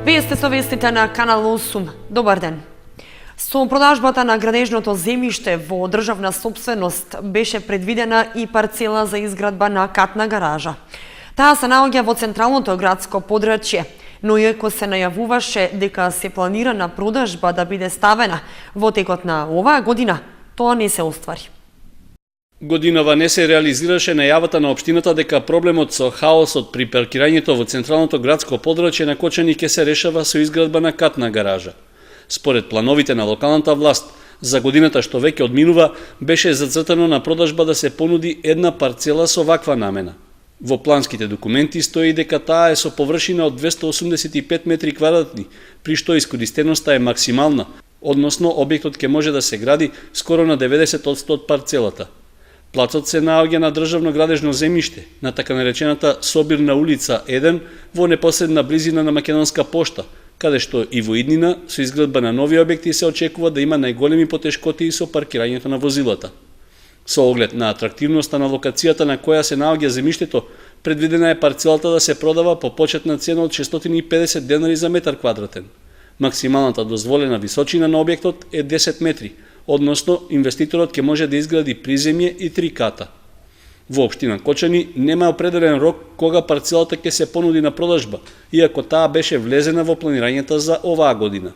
Вие сте со вестите на Канал 8. Добар ден. Со продажбата на градежното земјиште во државна сопственост беше предвидена и парцела за изградба на катна гаража. Таа се наоѓа во централното градско подрачје, но иако се најавуваше дека се планира на продажба да биде ставена во текот на оваа година, тоа не се оствари. Годинава не се реализираше најавата на општината дека проблемот со хаосот при паркирањето во централното градско подрачје на Кочани ќе се решава со изградба на катна гаража. Според плановите на локалната власт, за годината што веќе одминува, беше зацртано на продажба да се понуди една парцела со ваква намена. Во планските документи стои дека таа е со површина од 285 метри квадратни, при што искористеноста е максимална, односно објектот ќе може да се гради скоро на 90% од парцелата. Плацот се наоѓа на државно градежно земјиште, на така наречената Собирна улица 1, во непосредна близина на Македонска пошта, каде што и во иднина со изградба на нови објекти се очекува да има најголеми потешкоти со паркирањето на возилата. Со оглед на атрактивноста на локацијата на која се наоѓа земјиштето, предвидена е парцелата да се продава по почетна цена од 650 денари за метар квадратен. Максималната дозволена височина на објектот е 10 метри, односно инвеститорот ќе може да изгради приземје и 3 ката. Во општина Кочани нема определен рок кога парцелата ќе се понуди на продажба, иако таа беше влезена во планирањата за оваа година.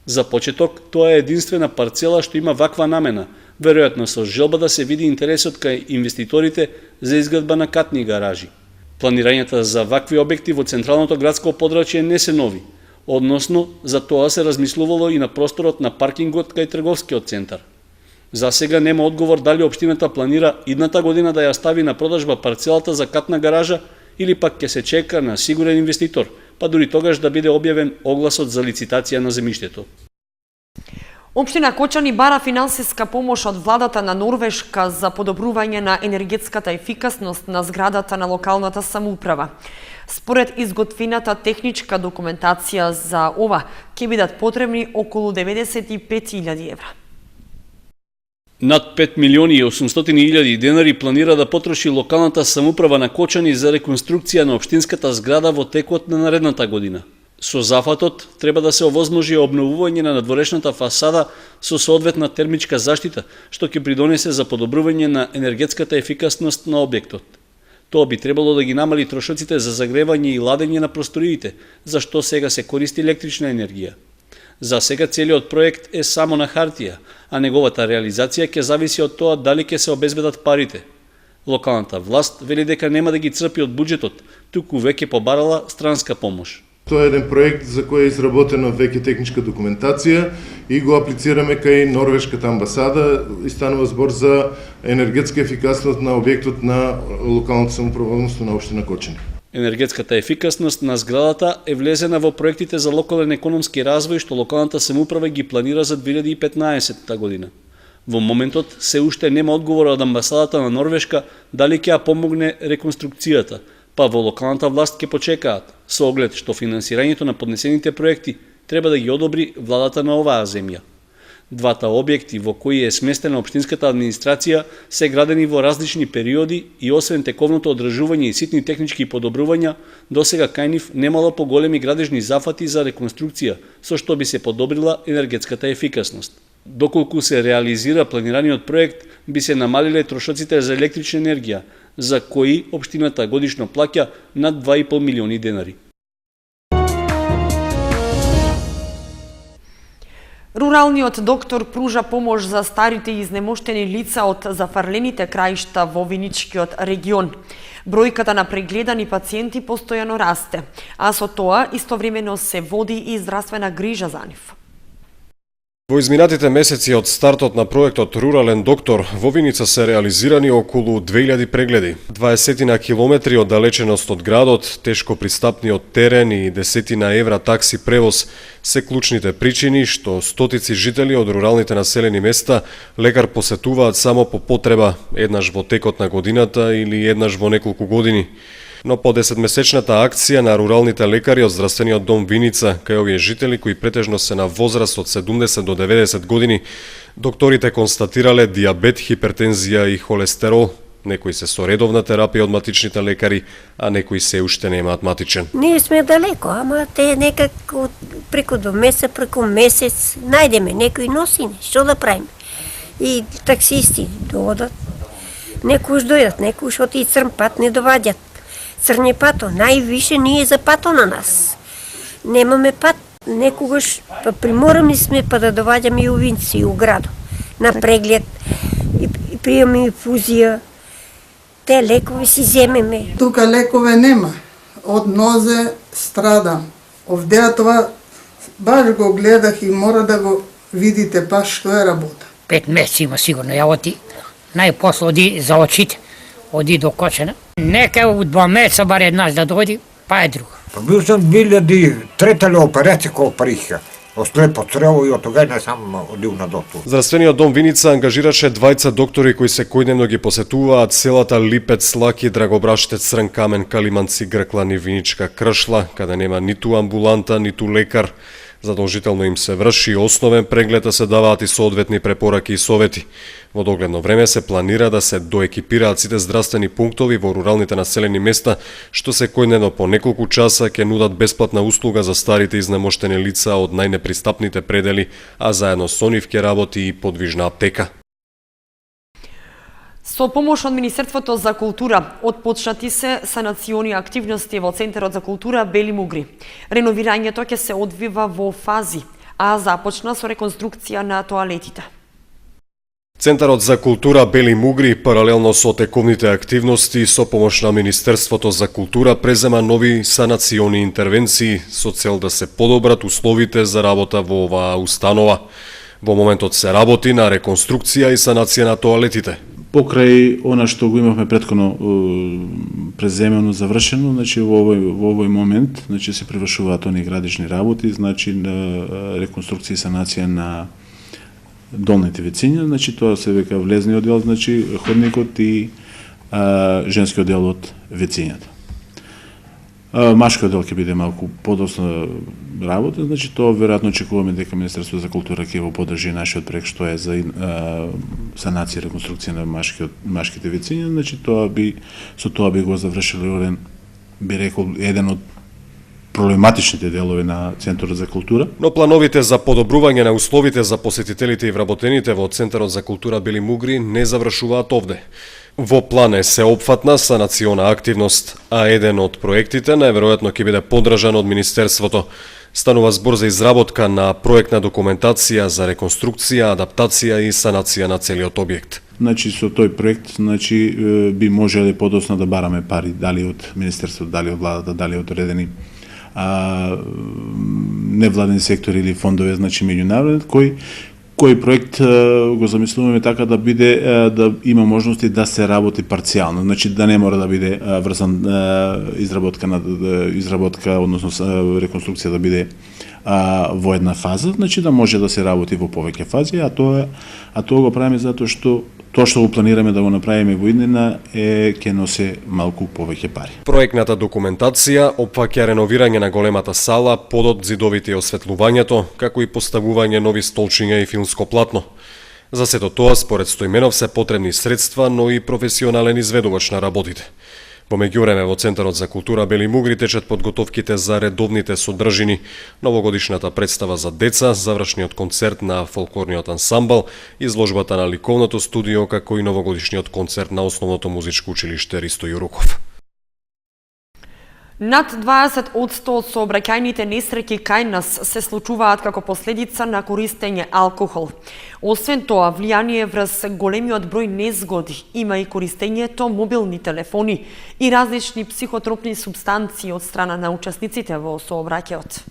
За почеток, тоа е единствена парцела што има ваква намена, веројатно со желба да се види интересот кај инвеститорите за изградба на катни гаражи. Планирањата за вакви објекти во централното градско подрачје не се нови, односно за тоа се размислувало и на просторот на паркингот кај трговскиот центар. За сега нема одговор дали општината планира идната година да ја стави на продажба парцелата за катна гаража или пак ќе се чека на сигурен инвеститор, па дури тогаш да биде објавен огласот за лицитација на земјиштето. Општина Кочани бара финансиска помош од владата на Норвешка за подобрување на енергетската ефикасност на зградата на локалната самоуправа. Според изготвената техничка документација за ова, ќе бидат потребни околу 95.000 евра. Над 5 милиони и 800 илјади денари планира да потроши локалната самоуправа на Кочани за реконструкција на општинската зграда во текот на наредната година. Со зафатот треба да се овозможи обновување на надворешната фасада со соодветна термичка заштита, што ќе придонесе за подобрување на енергетската ефикасност на објектот. Тоа би требало да ги намали трошоците за загревање и ладење на просториите, за што сега се користи електрична енергија. За сега целиот проект е само на хартија, а неговата реализација ќе зависи од тоа дали ќе се обезбедат парите. Локалната власт вели дека нема да ги црпи од буџетот, туку веќе побарала странска помош. Тоа е еден проект за кој е изработена веќе техничка документација и го аплицираме кај Норвешката амбасада и станува збор за енергетска ефикасност на објектот на локалната самоуправа на општина Кочани. Енергетската ефикасност на зградата е влезена во проектите за локален економски развој што локалната самоуправа ги планира за 2015 година. Во моментот се уште нема одговор од амбасадата на Норвешка дали ќе ја помогне реконструкцијата, па во локалната власт ќе почекаат, со оглед што финансирањето на поднесените проекти треба да ги одобри владата на оваа земја. Двата објекти во кои е сместена општинската администрација се градени во различни периоди и освен тековното одржување и ситни технички подобрувања, досега кај нив немало поголеми градежни зафати за реконструкција, со што би се подобрила енергетската ефикасност. Доколку се реализира планираниот проект, би се намалиле трошоците за електрична енергија, за кои општината годишно плаќа над 2,5 милиони денари. Руралниот доктор пружа помош за старите и изнемоштени лица од зафарлените краишта во Виничкиот регион. Бројката на прегледани пациенти постојано расте, а со тоа истовремено се води и здравствена грижа за нив. Во изминатите месеци од стартот на проектот Рурален доктор во Виница се реализирани околу 2000 прегледи. 20 километри оддалеченост од градот, тешко пристапниот терен и 10 евра такси превоз се клучните причини што стотици жители од руралните населени места лекар посетуваат само по потреба, еднаш во текот на годината или еднаш во неколку години. Но по 10-месечната акција на руралните лекари од Здравствениот дом Виница, кај овие жители кои претежно се на возраст од 70 до 90 години, докторите констатирале диабет, хипертензија и холестерол. Некои се со редовна терапија од матичните лекари, а некои се уште немаат матичен. Ние сме далеко, ама те некако преку месец најдеме некои носине, што да правиме? И таксисти доодат, некојаш дојдат, некојаш оти црн пат не доваѓат. Црни пато, највише ние за пато на нас. Немаме пат, некогаш приморани сме па да доваѓаме и увинци у градо на преглед и пријаме инфузија. Те лекови си земеме. Тука лекове нема. Од нозе страдам. Овдеа това баш го гледах и мора да го видите баш што е работа. 5 месеци има сигурно. Ја оти најпосле оди за очите, оди до кочена. Нека у 2 месеца бар еднаш да дојди, па е друго. Па бил сам 2003 операција кој париха. Ослепо црево и од тога не сам одил на доктор. Здравствениот дом Виница ангажираше двајца доктори кои секојдневно ги посетуваат селата Липец, Лаки, Драгобраштец, Црн Камен, Калиманци, Грклан и Виничка Кршла, каде нема ниту амбуланта, ниту лекар. Задолжително им се врши основен преглед, а се даваат и соодветни препораки и совети. Во догледно време се планира да се доекипираат сите здравствени пунктови во руралните населени места, што секојдневно по неколку часа ќе нудат бесплатна услуга за старите изнемоштени лица од најнепристапните предели, а заедно со нив ќе работи и подвижна аптека. Со помош од Министерството за култура, отпочнати се санациони активности во Центарот за култура Бели Мугри. Реновирањето ќе се одвива во фази, а започна со реконструкција на тоалетите. Центарот за култура Бели Мугри, паралелно со тековните активности, со помош на Министерството за култура, презема нови санациони интервенции со цел да се подобрат условите за работа во оваа установа. Во моментот се работи на реконструкција и санација на тоалетите. Покрај она што го имавме претходно преземено, завршено, значи во овој момент, значи се превршуваат оние градични работи, значи реконструкција и санација на долните вециња, значи тоа се века влезниот дел, значи ходникот и женскиот дел од вецињата. Машкиот дел ќе биде малку подоцна работа, значи тоа веројатно очекуваме дека Министерството за култура ќе го поддржи нашиот проект што е за санација и реконструкција на машките вециња, значи со тоа би го завршило би рекол еден од проблематичните делови на Центарот за култура. Но плановите за подобрување на условите за посетителите и вработените во Центарот за култура Бели Мугри не завршуваат овде. Во план е сеопфатна санациона активност, а еден од проектите најверојатно ќе биде поддржан од Министерството. Станува збор за изработка на проектна документација за реконструкција, адаптација и санација на целиот објект. Значи со тој проект би можеле подоцна да бараме пари, дали од Министерството, дали од владата, дали од одредени невладени сектори или фондове, значи меѓународни, кој проект го замислуваме така да биде да има можности да се работи парцијално, значи да не мора да биде врзан изработка, односно реконструкција да биде во една фаза, значи да може да се работи во повеќе фази, а тоа го правиме затоа што тоа што го планираме да го направиме во иднина ќе носи малку повеќе пари. Проектната документација опфаќа реновирање на големата сала, подот, зидовите и осветлувањето, како и поставување нови столчиња и филмско платно. За сето тоа, според Стојменов, се потребни средства, но и професионален изведувач на работите. Во меѓувреме во Центарот за култура Бели Мугри течат подготовките за редовните содржини, новогодишната представа за деца, завршниот концерт на фолклорниот ансамбл, изложбата на ликовното студио, како и новогодишниот концерт на Основното музичко училиште Ристо Јуруков. Над 20% од сообраќајните несреќи кај нас се случуваат како последица на користење алкохол. Освен тоа, влијание врз големиот број незгоди има и користењето мобилни телефони и различни психотропни супстанции од страна на учесниците во сообраќајот.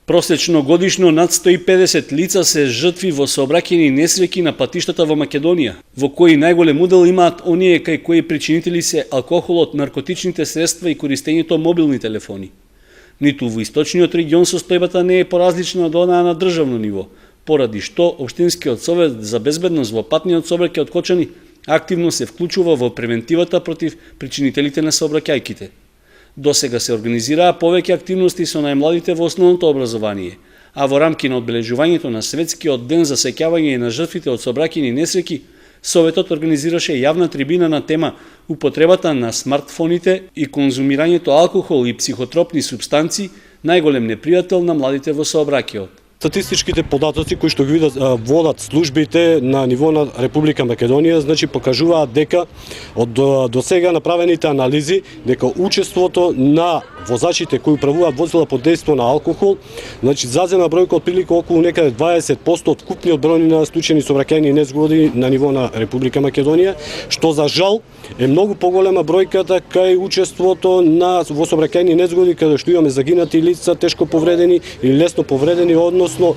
Просечно годишно над 150 лица се жртви во сообраќајни несреќи на патиштата во Македонија, во кои најголем удел имаат оние кај кои причинители се алкохолот, наркотичните средства и користењето мобилни телефони. Ниту во источниот регион состојбата не е поразлична од онаа на државно ниво, поради што Општинскиот совет за безбедност во патниот сообраќај од Кочани активно се вклучува во превентивата против причинителите на сообраќајките. Досега се организираа повеќе активности со најмладите во основното образование, а во рамки на одбележувањето на Светскиот ден за сеќавање на жртвите од сообраќајни несреќи Советот организираше јавна трибина на тема употребата на смартфоните и конзумирањето алкохол и психотропни супстанции, најголем непријател на младите во сообраќајот. Статистичките податоци кои што ги водат службите на ниво на Република Македонија, значи покажуваат дека од до сега направените анализи дека учеството на возачите кои управуваат возила под дејство на алкохол, значи зазема бројка од прилика околу некаде 20% од вкупниот број на случајни сообраќајни незгоди на ниво на Република Македонија, што за жал е многу поголема бројката кај учеството на во сообраќајни незгоди каде што имаме загинати лица, тешко повредени или лесно повредени, односно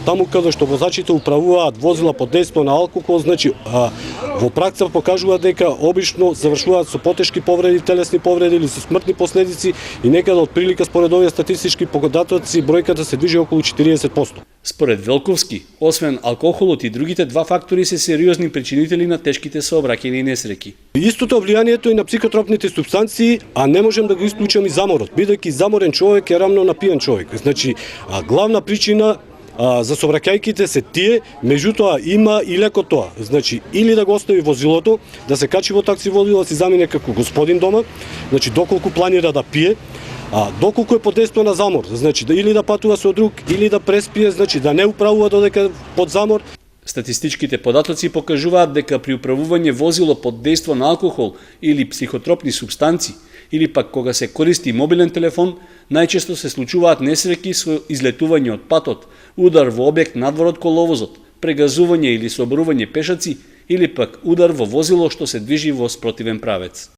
таму каде што возачите управуваат возила под дејство на алкохол, значи во пракса покажува дека обично завршуваат со потешки повреди, телесни повреди или со смртни последици и некаде од прилика според овие статистички податоци бројката се движи околу 40%. Според Велковски, освен алкохолот и другите два фактори се сериозни причинители на тешките сообраќајни несреќи. Истото влијанието и на психотропните супстанции, а не можем да го исклучиме и заморот, бидејќи заморен човек е рамно на пијан човек. Значи, главна причина за сообраќајките се тие, меѓутоа има и леко тоа. Значи, или да го остави возилото, да се качи во такси возило, да си замине како господин дома, значи доколку планира да пие, доколку е под дејство на замор, значи или да патува со друг, или да преспие, значи да не управува додека под замор. Статистичките податоци покажуваат дека при управување возило под дејство на алкохол или психотропни супстанции, или пак кога се користи мобилен телефон, најчесто се случуваат несреќи со излетување од патот, удар во објект надвор од коловозот, прегазување или соборување пешаци, или пак удар во возило што се движи во спротивен правец.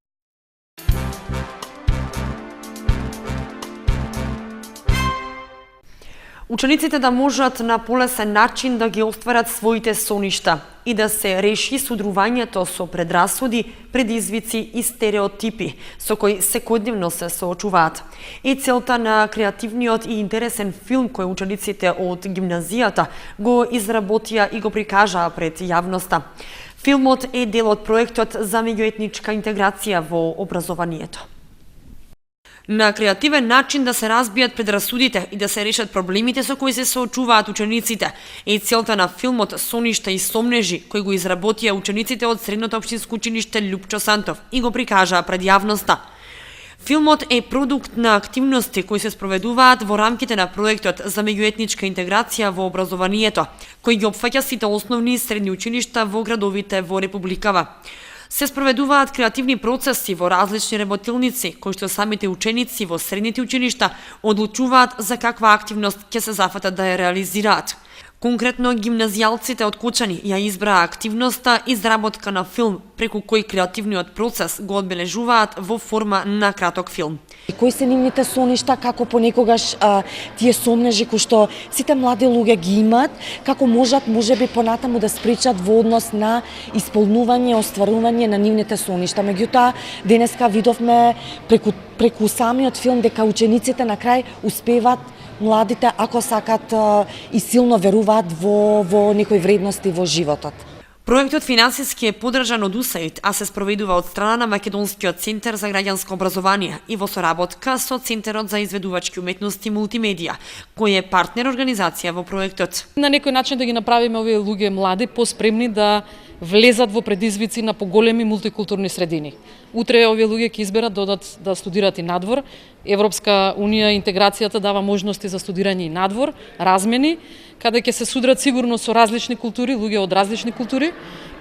Учениците да можат на полесен начин да ги остварат своите соништа и да се реши судрувањето со предрасуди, предизвици и стереотипи со кои секојдневно се соочуваат. И целта на креативниот и интересен филм кој учениците од гимназијата го изработија и го прикажаа пред јавноста. Филмот е дел од проектот за меѓуетничка интеграција во образованието. На креативен начин да се разбијат предрасудите и да се решат проблемите со кои се соочуваат учениците е целта на филмот Соништа и сомнежи, кој го изработија учениците од Средното општинско училиште Љупчо Сантов и го прикажаа пред јавноста. Филмот е продукт на активности кои се спроведуваат во рамките на проектот за меѓуетничка интеграција во образованието, кој ги опфаќа сите основни и средни училишта во градовите во Републикава. Се спроведуваат креативни процеси во различни работилници, кои што самите ученици во средните училишта одлучуваат за каква активност ќе се зафатат да ја реализираат. Конкретно, гимназијалците од Кочани ја избраа активноста изработка на филм, преку кој креативниот процес го одбележуваат во форма на краток филм. И кои се нивните соништа, како понекогаш тие сомнежи кои што сите млади луѓе ги имаат, како можат можеби понатаму да спречат во однос на исполнување, остварување на нивните соништа. Меѓутоа, денеска видовме преку самиот филм дека учениците на крај успеваат, младите, ако сакат и силно веруваат во некои вредности во животот. Проектот финансиски е поддржан од УСАИД, а се спроведува од страна на Македонскиот центар за граѓанско образование и во соработка со Центарот за изведувачки уметности и мултимедија, кој е партнер организација во проектот. На некој начин да ги направиме овие луѓе млади поспремни да влезат во предизвици на поголеми мултикултурни средини. Утре овие луѓе ќе изберат да студираат и надвор. Европска унија интеграцијата дава можности за студирање и надвор, размени, каде ќе се судрат сигурно со различни култури, луѓе од различни култури.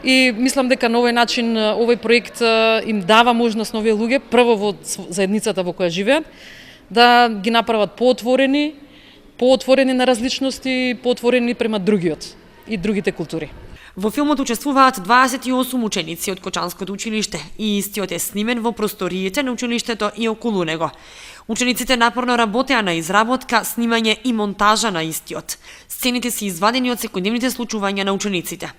И мислам дека на овој начин овој проект им дава можност на овие луѓе, прво во заедницата во која живеат, да ги направат поотворени на различности, поотворени према другиот и другите култури. Во филмот учествуваат 28 ученици од Кочанското училиште и истиот е снимен во просториите на училиштето и околу него. Учениците напорно работеа на изработка, снимање и монтажа на истиот. Сцените се извадени од секојдневните случувања на учениците.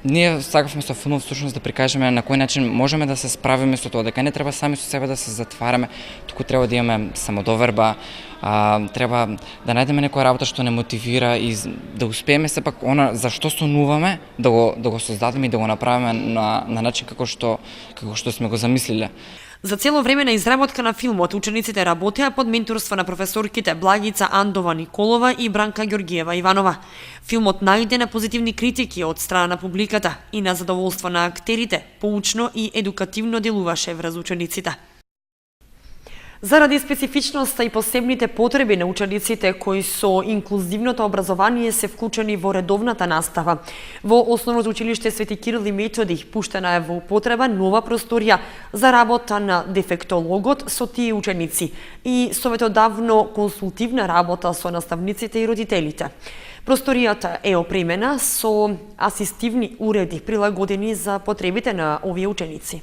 Ние сакавме со филмот всушност да прикажеме на кој начин можеме да се справиме со тоа, дека не треба сами со себе да се затвараме, туку треба да имаме самодоверба, треба да најдеме некоја работа што не мотивира и да успееме сепак она за што сонуваме, да го создадеме и да го направиме на начин како што сме го замислиле. За цело време на изработка на филмот, учениците работеа под менторство на професорките Благица Андова Николова и Бранка Ѓорѓиева Иванова. Филмот најде на позитивни критики од страна на публиката и на задоволство на актерите, поучно и едукативно делуваше врз учениците. Заради специфичноста и посебните потреби на учениците кои со инклузивното образование се вклучени во редовната настава, во Основното училиште Свети Кирил и Методи пуштена е во употреба нова просторија за работа на дефектологот со тие ученици и советодавно консултивна работа со наставниците и родителите. Просторијата е опремена со асистивни уреди прилагодени за потребите на овие ученици.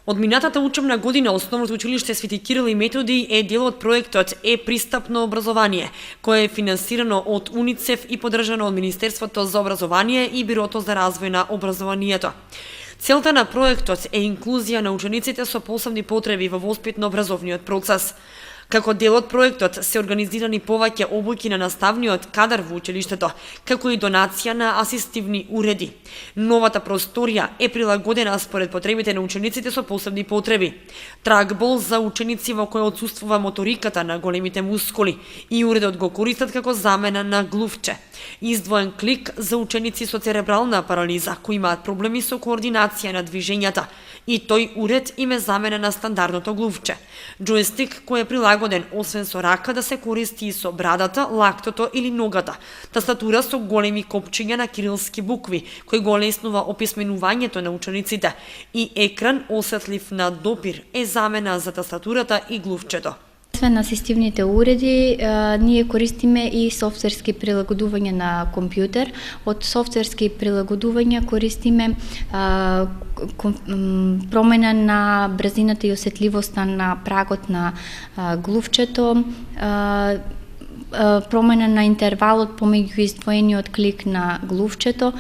Од минатата учебна година Основното училиште Свети Кирил и Методи е дел од проектот Е-пристапно образование, кое е финансирано од УНИЦЕФ и поддржано од Министерството за образование и Бирото за развој на образованието. Целта на проектот е инклузија на учениците со посебни потреби во воспитно-образовниот процес. Како дел од проектот се организирани повеќе обуки на наставниот кадар во училиштето, како и донација на асистивни уреди. Новата просторија е прилагодена според потребите на учениците со посебни потреби. Трагбол за ученици во кој отсуствува моториката на големите мускули и уредот го користат како замена на глувче. Издвоен клик за ученици со церебрална парализа кои имаат проблеми со координација на движењата и тој уред им е замена на стандардното глувче. Джойстик кој е прилагоден освен со рака да се користи и со брадата, лактото или ногата. Тастатура со големи копчиња на кирилски букви кој го олеснува описменувањето на учениците и екран осетлив на допир е замена за тастатурата и глувчето. Освен асистивните уреди, ние користиме и софтверски прилагодувања на компјутер. Од софтверски прилагодувања користиме промена на брзината и осетливоста на прагот на глувчето, промена на интервалот помеѓу издвоениот клик на глувчето,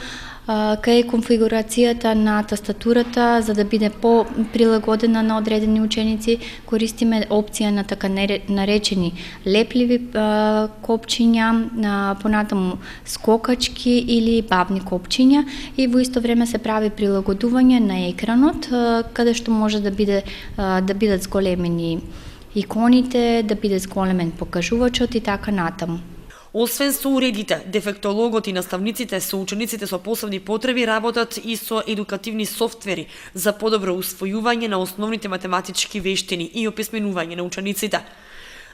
кај конфигурацијата на тастатурата за да биде по-прилагодена на одредени ученици, користиме опција на така наречени лепливи копчиња, понатаму скокачки или бавни копчиња и во исто време се прави прилагодување на екранот, каде што може да бидат зголемени иконите, да биде зголемен покажувачот и така натаму. Освен со уредите, дефектологот и наставниците со учениците со посебни потреби работат и со едукативни софтвери за подобро усвојување на основните математички вештини и описменување на учениците.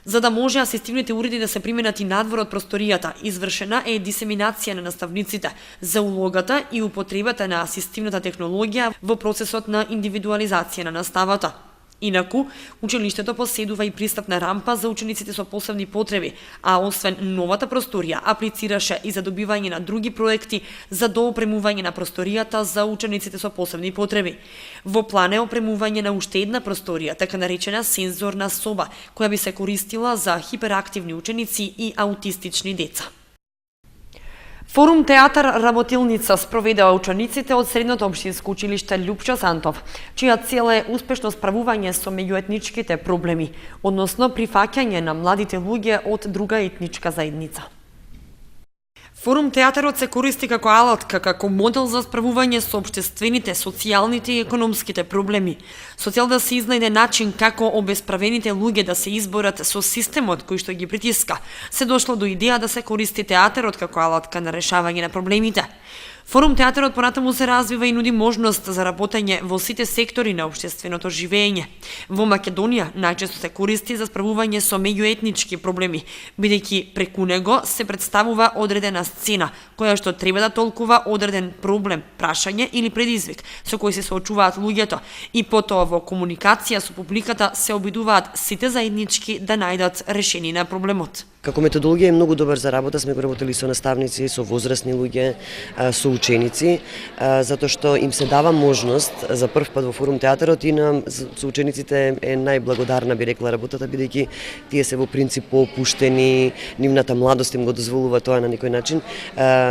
За да може асистивните уреди да се применат и надвор од просторијата, извршена е дисеминација на наставниците за улогата и употребата на асистивната технологија во процесот на индивидуализација на наставата. Инаку, училиштето поседува и пристапна рампа за учениците со посебни потреби, а освен новата просторија, аплицираше и за добивање на други проекти за доопремување на просторијата за учениците со посебни потреби. Во план е опремување на уште една просторија, така наречена сензорна соба, која би се користила за хиперактивни ученици и аутистични деца. Форум Театар Работилница спроведува учениците од Средното општинско училиште Љупчо Сантов, чија цел е успешно справување со меѓуетничките проблеми, односно прифаќање на младите луѓе од друга етничка заедница. Форум Театарот се користи како алатка, како модел за справување со општествените, социјалните и економските проблеми, со цел да се изнајде начин како обесправените луѓе да се изборат со системот кој што ги притиска. Се дошло до идеја да се користи театарот како алатка на решавање на проблемите. Форум Театарот понатаму се развива и нуди можност за работење во сите сектори на општественото живење. Во Македонија најчесто се користи за справување со меѓуетнички проблеми, бидејќи преку него се представува одредена сцена, која што треба да толкува одреден проблем, прашање или предизвик со кој се соочуваат луѓето и потоа во комуникација со публиката се обидуваат сите заеднички да најдат решение на проблемот. Како методологија е многу добар за работа, сме го работели со наставници, со возрастни луѓе, со ученици, затоа што им се дава можност за прв пат во Форум Театарот и со учениците е најблагодарна, би рекла, работата, бидејќи тие се во принцип поопуштени, нивната младост им го дозволува тоа на некој начин,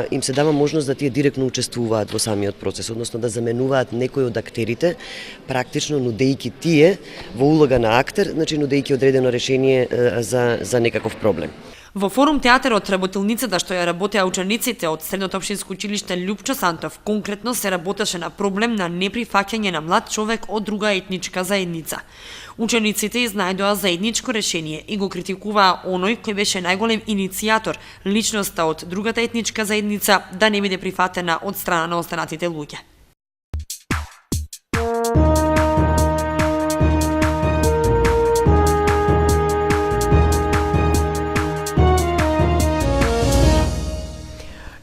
им се дава можност да тие директно учествуваат во самиот процес, односно да заменуваат некој од актерите, практично нудејќи тие во улога на актер, значи нудејќи одредено решение за некаков проблем. Во Форум театарот работилницата што ја работеа учениците од Средното општинско училиште Љупчо Сантов конкретно се работеше на проблем на неприфаќање на млад човек од друга етничка заедница. Учениците изнајдоа заедничко решение и го критикуваа оној кој беше најголем иницијатор, личноста од другата етничка заедница да не биде прифатена од страна на останатите луѓе.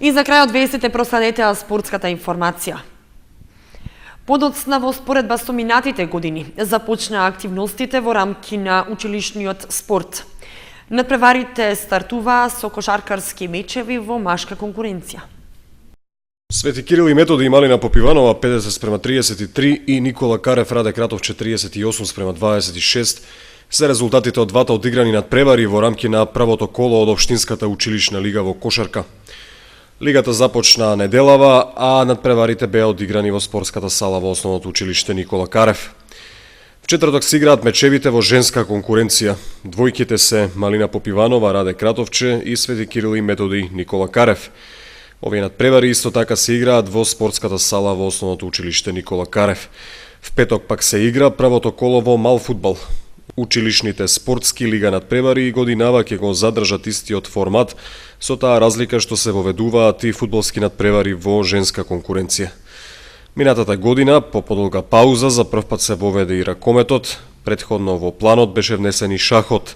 И за крај од вестите проследете спортската информација. Подоцна во споредба со минатите години започнаа активностите во рамки на училишниот спорт. Надпреварите стартуваа со кошаркарски мечеви во машка конкуренција. Свети Кирил и Методи и Малина Попиванова 50:33 и Никола Карев Раде Кратов 48:26 се резултатите од двата одиграни надпревари во рамки на првото коло од Општинската училишна лига во кошарка. Лигата започна неделава, а надпреварите беа одиграни во спортската сала во основното училиште Никола Карев. В четврток се играат мечевите во женска конкуренција. Двојките се Малина Попиванова, Раде Кратовче и Свети Кирил и Методи Никола Карев. Овие надпревари исто така се играат во спортската сала во основното училиште Никола Карев. В петок пак се игра првото коло во мал фудбал. Училишните спортски лига надпревари годинава ќе го задржат истиот формат, со таа разлика што се воведуваат и фудбалски надпревари во женска конкуренција. Минатата година, по подолга пауза, за прв пат се воведе и ракометот, претходно во планот беше внесен и шахот.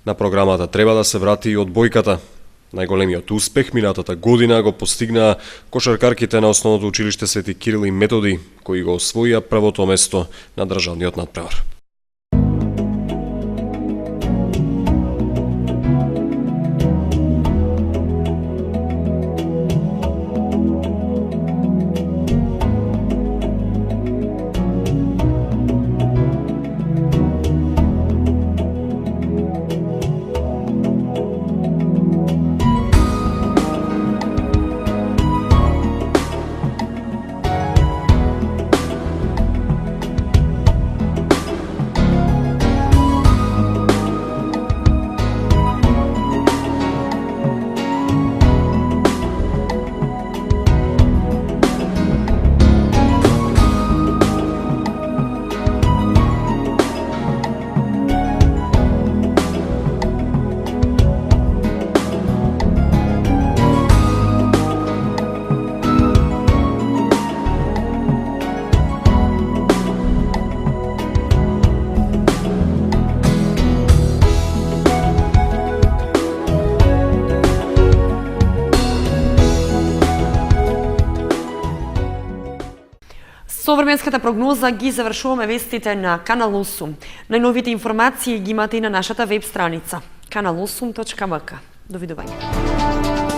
На програмата треба да се врати и одбојката. Најголемиот успех минатата година го постигнаа кошаркарките на основното училиште Свети Кирил и Методи, кои го освоија првото место на државниот надпревар. Со временската прогноза ги завршуваме вестите на Канал 8. Најновите информации ги имате и на нашата веб страница kanal8.mk. Довидување.